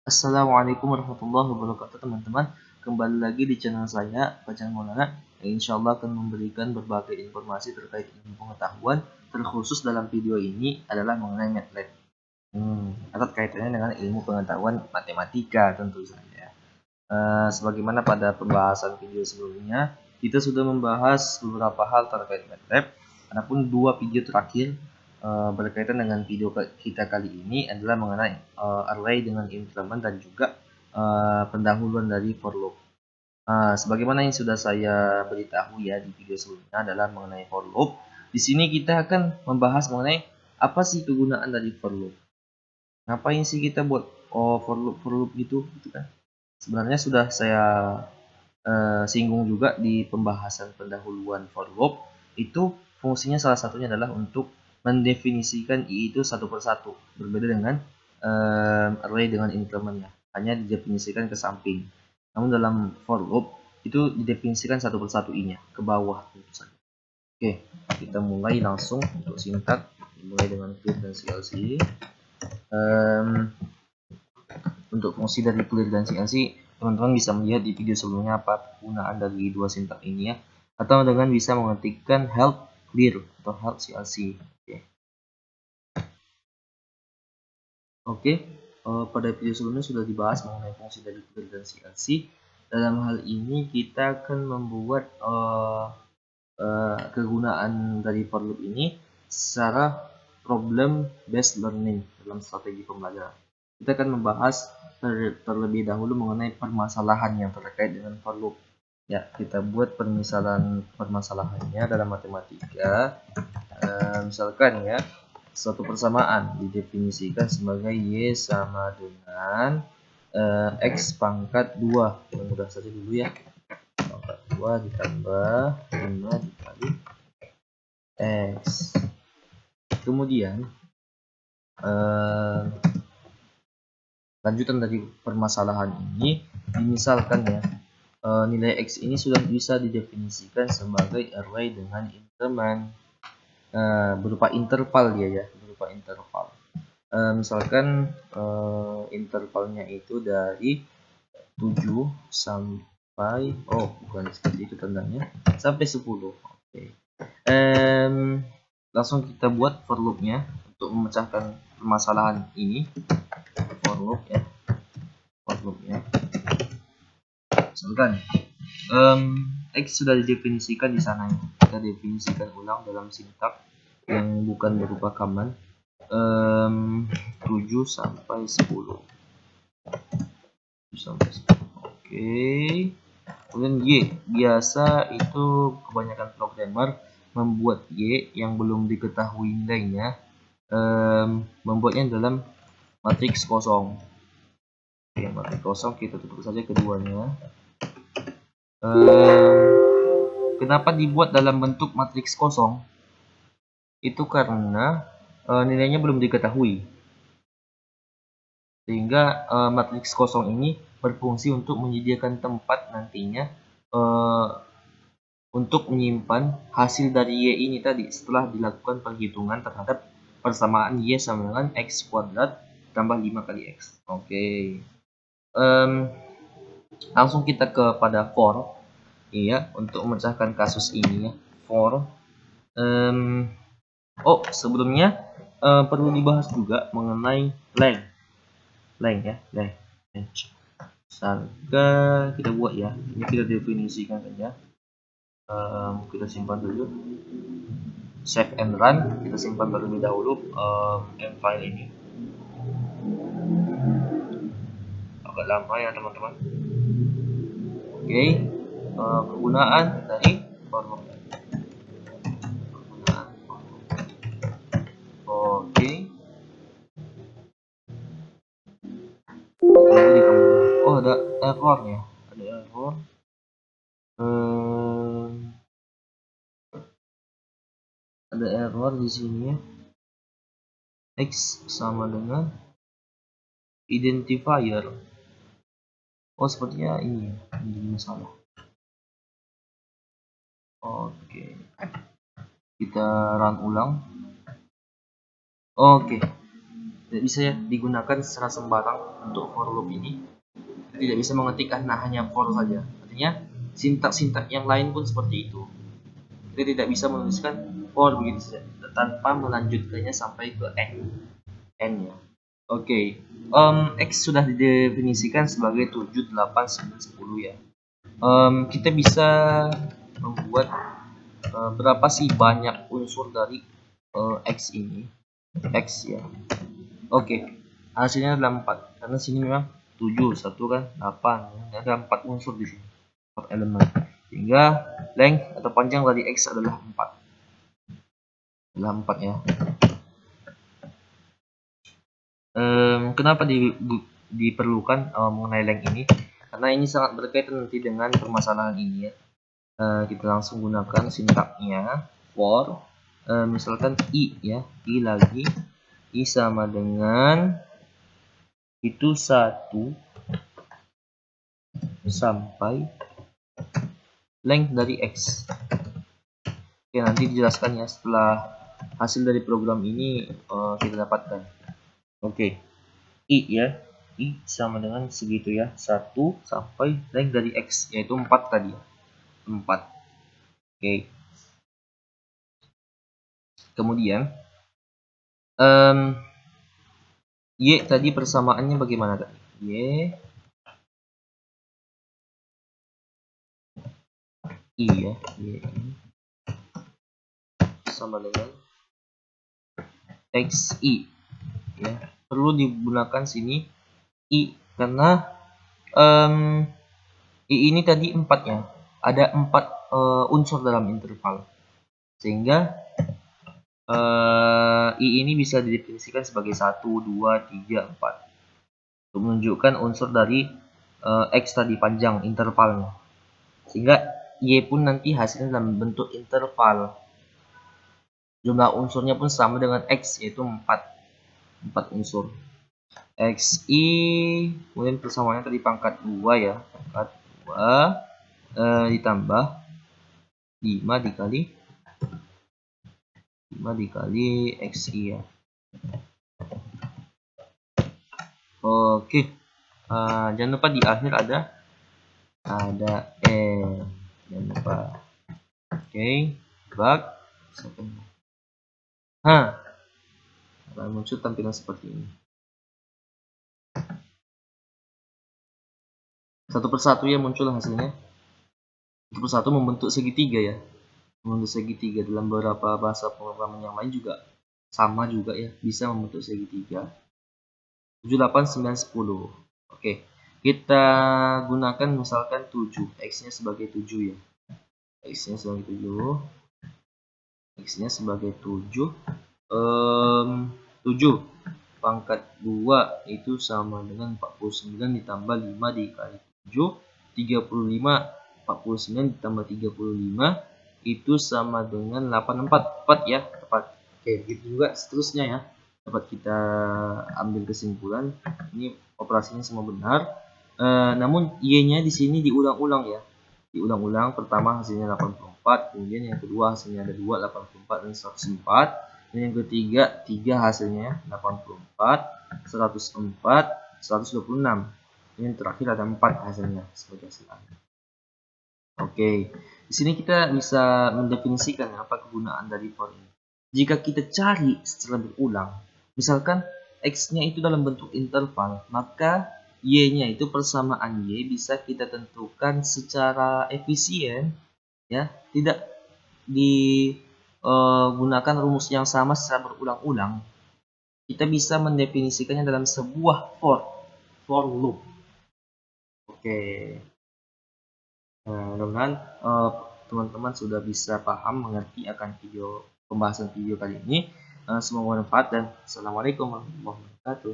Assalamualaikum warahmatullahi wabarakatuh teman-teman. Kembali lagi di channel saya, Bacaan Maulana, yang insya Allah akan memberikan berbagai informasi terkait ilmu pengetahuan. Terkhusus dalam video ini adalah mengenai MATLAB, atau kaitannya dengan ilmu pengetahuan matematika tentu saja. Sebagaimana pada pembahasan video sebelumnya, kita sudah membahas beberapa hal terkait MATLAB. Adapun dua video terakhir berkaitan dengan video kita kali ini adalah mengenai array dengan increment dan juga pendahuluan dari for loop. Sebagaimana yang sudah saya beritahu ya di video sebelumnya adalah mengenai for loop. Di sini kita akan membahas mengenai apa sih kegunaan dari for loop. Ngapain sih kita buat for loop gitu kan? Sebenarnya sudah saya singgung juga di pembahasan pendahuluan for loop. Itu fungsinya salah satunya adalah untuk mendefinisikan I itu satu persatu, berbeda dengan array dengan incrementnya, hanya didefinisikan ke samping. Namun dalam for loop itu didefinisikan satu persatu I-nya ke bawah tentu saja. Oke, kita mulai langsung untuk singkat, dimulai dengan clear dan CLC. Untuk fungsi dari clear dan CLC, teman-teman bisa melihat di video sebelumnya apa penggunaan dari dua sintak ini ya, atau dengan bisa mengetikkan help clear atau help CLC. Oke. Pada video sebelumnya sudah dibahas mengenai fungsi dari clear dan CLC. Dalam hal ini kita akan membuat kegunaan dari for loop ini secara problem based learning dalam strategi pembelajaran. Kita akan membahas terlebih dahulu mengenai permasalahan yang terkait dengan for loop. Ya, kita buat permasalahannya dalam matematika. Misalkan ya, suatu persamaan didefinisikan sebagai Y sama dengan X pangkat 2. Yang mudah saja dulu ya. Pangkat 2 ditambah 5 dikali X. Kemudian lanjutan dari permasalahan ini, misalkan ya, nilai X ini sudah bisa didefinisikan sebagai array dengan increment berupa interval dia ya, berupa interval. Misalkan intervalnya itu dari 7 sampai bukan seperti itu tandanya, sampai 10. Oke. Langsung kita buat for loop-nya untuk memecahkan permasalahan ini. For loop-nya. Misalkan X sudah didefinisikan di sana ya. Kita definisikan ulang dalam sintak yang bukan berupa command. 7 sampai 10. Oke. Kemudian Y, biasa itu kebanyakan programmer membuat Y yang belum diketahui nilainya, membuatnya dalam matriks kosong. Oke, matriks kosong kita tutup saja keduanya. Kenapa dibuat dalam bentuk matriks kosong? Itu karena nilainya belum diketahui, sehingga matriks kosong ini berfungsi untuk menyediakan tempat nantinya untuk menyimpan hasil dari Y ini tadi setelah dilakukan perhitungan terhadap persamaan Y sama dengan X kuadrat tambah 5 kali X. Oke. Langsung kita kepada for ya, untuk memecahkan kasus ini ya. For sebelumnya perlu dibahas juga mengenai length ya, length. Misalkan kita buat ya, ini kita definisikan saja. Kita simpan dulu, save and run. Kita simpan terlebih dahulu file ini. Agak lama ya teman-teman. Oke. Kegunaan dari for loop. Oke. Ada error ya, ada error. Ada error di sini ya. X sama dengan identifier. Sepertinya ini masalah. Oke, kita run ulang. Oke, tidak bisa ya digunakan secara sembarang untuk for loop ini. Kita tidak bisa mengetik karena hanya for saja. Artinya sintak-sintak yang lain pun seperti itu. Kita tidak bisa menuliskan for begitu saja tanpa melanjutkannya sampai ke n ya. Oke, X sudah didefinisikan sebagai 7, 8, 9, 10 ya. Kita bisa membuat berapa sih banyak unsur dari X ini. X ya. Oke, hasilnya adalah 4. Karena sini memang 7, 1 kan 8. Ada 4 unsur di sini. 4 elemen. Sehingga length atau panjang dari X adalah 4. Adalah 4 ya. Kenapa diperlukan mengenai length ini? Karena ini sangat berkaitan nanti dengan permasalahan ini ya. Kita langsung gunakan sintaknya for misalkan i ya, i lagi, i sama dengan itu 1 sampai length dari X. Oke, nanti dijelaskan ya setelah hasil dari program ini kita dapatkan. Oke, i ya, i sama dengan segitu ya, 1 sampai length dari X yaitu 4 tadi ya, 4. Oke, kemudian y tadi persamaannya bagaimana tadi? Y i ya, y sama dengan xi ya. Perlu digunakan sini i karena i ini tadi 4 ya. Ada 4 unsur dalam interval. Sehingga i ini bisa didefinisikan sebagai 1, 2, 3, 4. Untuk menunjukkan unsur dari X tadi panjang intervalnya. Sehingga Y pun nanti hasilnya dalam bentuk interval. Jumlah unsurnya pun sama dengan X yaitu 4 unsur. XI kemudian persamaannya tadi pangkat 2 ya. Pangkat 2 ditambah 5 dikali XI ya. Oke. Jangan lupa di akhir ada jangan lupa. Oke, bug. Akan muncul tampilan seperti ini. Satu persatu ya muncul hasilnya. Satu persatu membentuk segitiga ya. Membentuk segitiga dalam beberapa bahasa pemrograman yang lain juga sama juga ya, bisa membentuk segitiga. 7, 8, 9, 10. Oke. Kita gunakan misalkan 7, X-nya sebagai 7 ya. X-nya sebagai 7. X-nya sebagai 7. 7 pangkat 2 itu sama dengan 49 ditambah 5 dikali 7, 35. 49 ditambah 35 itu sama dengan 84. Tepat ya, tepat. Oke, begitu juga seterusnya ya. Dapat kita ambil kesimpulan ini operasinya semua benar. Namun y-nya di sini diulang-ulang ya. Diulang-ulang, pertama hasilnya 84, kemudian yang kedua hasilnya ada 2, 84 dan 104. Dan yang ketiga 3 hasilnya 84, 104, 126. Yang terakhir ada 4 hasilnya sebagai hasil akhir. Oke, di sini kita bisa mendefinisikan apa kegunaan dari for ini. Jika kita cari secara berulang, misalkan X-nya itu dalam bentuk interval, maka Y-nya itu persamaan Y bisa kita tentukan secara efisien, ya, tidak digunakan rumus yang sama secara berulang-ulang. Kita bisa mendefinisikannya dalam sebuah for loop. Oke. Mudah-mudahan teman-teman sudah bisa paham, mengerti akan pembahasan video kali ini. Semoga bermanfaat dan assalamualaikum warahmatullahi wabarakatuh.